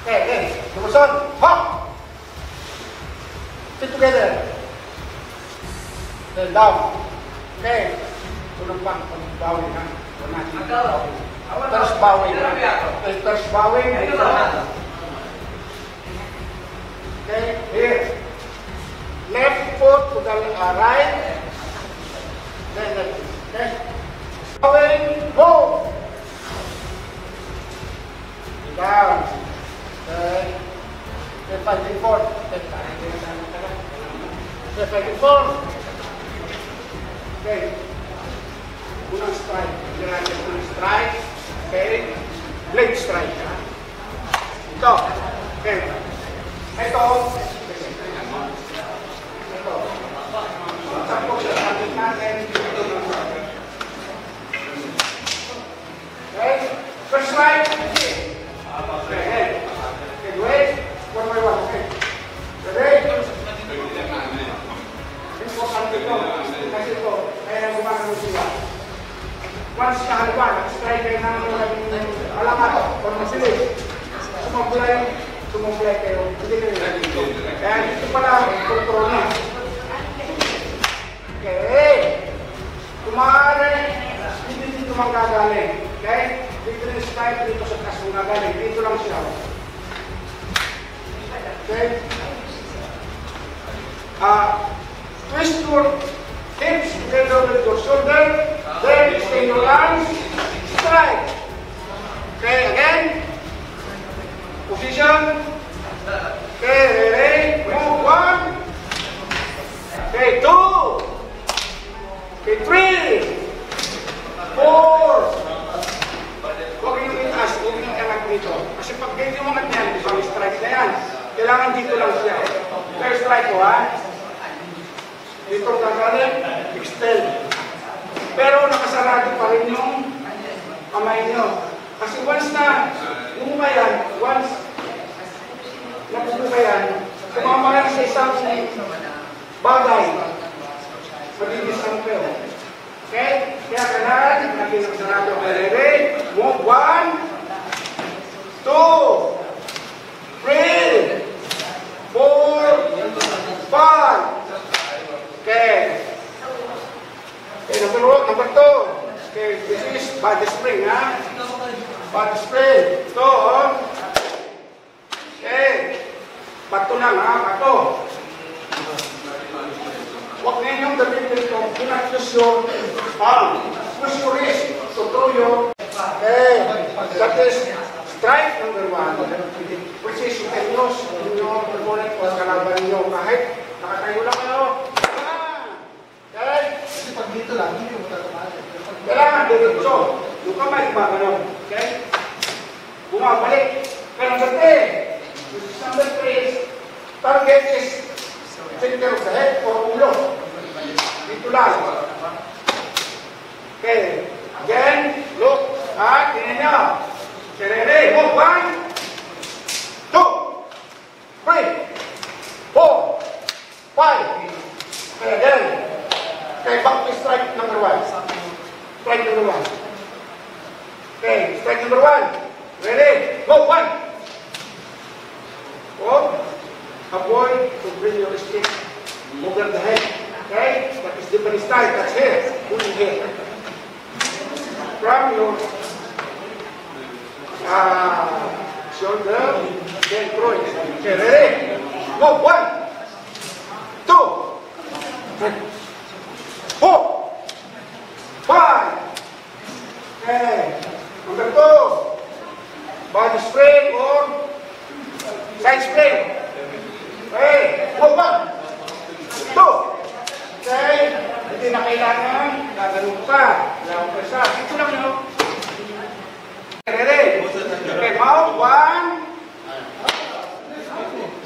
Okay. Lumusot. Hop. Sit together. Then down. Okay. Tulog pa. Bawin ha. Terus bawin. Terus bawin. Okay. Here. Left foot to the right. Then left. Okay. Bawin. Go. Down. Okay. Fighting forward. Fighting forward. Okay. Unang strike. Unang strike. Okay. Blade strike. Ito. Okay. Ito. Ito. Tapos sa atin natin. Okay. First strike. Okay. Okay, wait. One by one. Okay. Ready? Important ito. Kasi ito, kaya gumagano sila. Once nakaliwa, strike kayo ng alamat o masilis. Sumublay kayo. Hindi kayo dito. Kaya dito pala, control na. Okay. Kumari, hindi dito manggagaling. Okay? Dito yung strike, dito sa taas manggagaling. Dito lang siya. Okay? Twist your hips together with your shoulder, then extend your arms, strike. Okay, again. Position. Okay, ready? Move. 1. Okay, 2. Okay, 3. 4. Huwag yung itaas, huwag yung angat dito. Kasi pag ganyan yung angat niyan, isang strike na yan. Kailangan dito lang siya. First strike ko, ha? Dito gagaling, extend. Pero nakasarado pa rin yung kamay nyo. Kasi once na bumuka yan, once nabubuka yan, kumama yan sa isang bagay, magigisang kayo. Okay? Kaya kailangan, naging sarado. Ready? Move. 1, 2, 3, 4, 5. Okay. Okay, number 2. Okay, this is body spring, ha? Body spring. Ito, oh. Okay. Pato lang, ha? Pato. Huwag ninyong gamitin ito. Do not use your palm. Use your wrist to throw your... Okay. That is strike number 1. Which is you can use your opponent o kalaban nyo. Kahit nakatayo lang kayo. Okay? Kasi pag dito lang, hindi mo tatamali. Kailangan diretso. Yung kamay, gumagano. Okay? Bumabalik. Pero number 3. Number 3 target is center of the head or ulo. Dito lang. Okay. Again, look. Tingnan nyo. Okay, ready? Move. 1, 2, 3, 4, 5. Okay, again. Okay, back to strike number 1. Strike number 1. Okay, strike number 1. Ready? Go, 1. Oh, avoid to bring your stick over the head. Okay? That is different style. That's here. Putting here. From your shoulder, then throw it. Okay, ready? Go, 1, 2, 3, 4, 5. Okay. Number 2. Body spring or side spring. Okay. Go, 1, 2. Okay. Hindi na kailangan. Gagano'n pa. Gagano'n pa siya. Ito lang yun. Ready? Okay. Mouth. 1.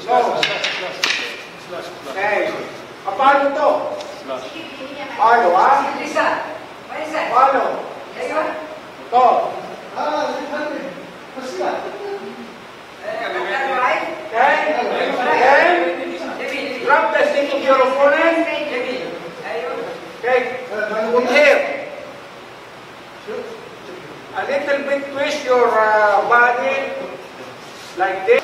Go. Okay. Paano ito? Paano, ha? Paano? Ito. Okay? Then, drop the stick of your opponent. Okay? Put here. A little bit twist your body like this.